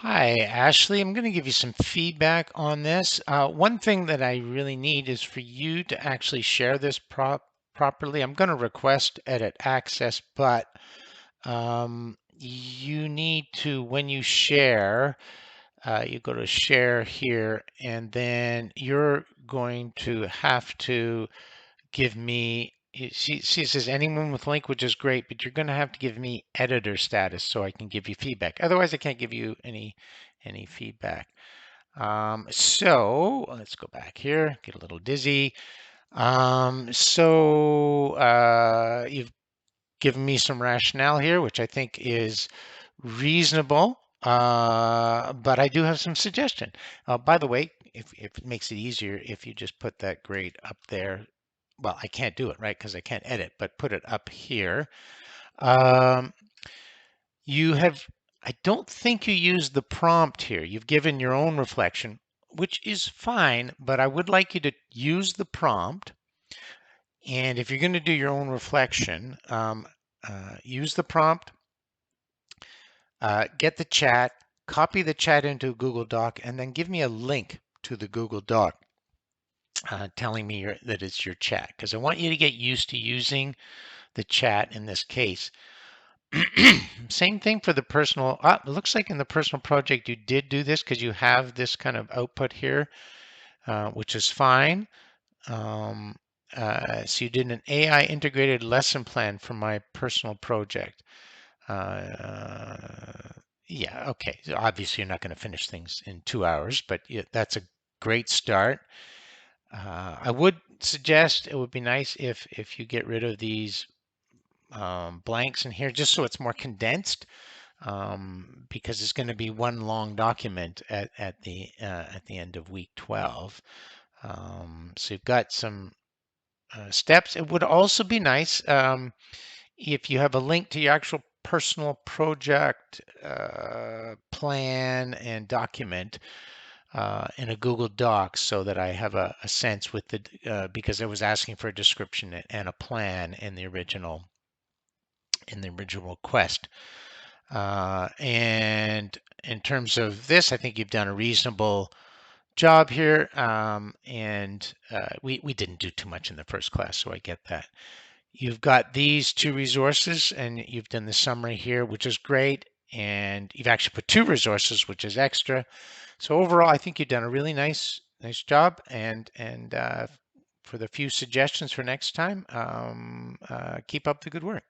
Hi, Ashley. I'm going to give you some feedback on this. One thing that I really need is for you to actually share this properly. I'm going to request edit access, but you need to, when you share, you go to share here, and then you're going to have to give me. She says anyone with link, which is great, but you're going to have to give me editor status so I can give you feedback. Otherwise, I can't give you any feedback. So let's go back here, get a little dizzy. You've given me some rationale here, which I think is reasonable, but I do have some suggestion. By the way, if it makes it easier, if you just put that grade up there, well, I can't do it, right? Because I can't edit, but put it up here. Um, you have, I don't think you used the prompt here. You've given your own reflection, which is fine, but I would like you to use the prompt. And if you're going to do your own reflection, use the prompt, get the chat, copy the chat into a Google Doc, and then give me a link to the Google Doc telling me that it's your chat, because I want you to get used to using the chat in this case. Same thing for the personal. It looks like in the personal project you did do this because you have this kind of output here, which is fine. So you did an AI integrated lesson plan for my personal project. Yeah, okay. So obviously, you're not going to finish things in 2 hours, but that's a great start. I would suggest it would be nice if you get rid of these blanks in here, just so it's more condensed, because it's going to be one long document at the end of week 12. So you've got some steps. It would also be nice if you have a link to your actual personal project plan and document in a Google Docs, so that I have a sense with the because I was asking for a description and a plan in the original request. And in terms of this, I think you've done a reasonable job here. And we didn't do too much in the first class, so I get that. You've got these two resources, and you've done the summary here, which is great. And you've actually put two resources, which is extra. So overall, I think you've done a really nice job. And for the few suggestions for next time, keep up the good work.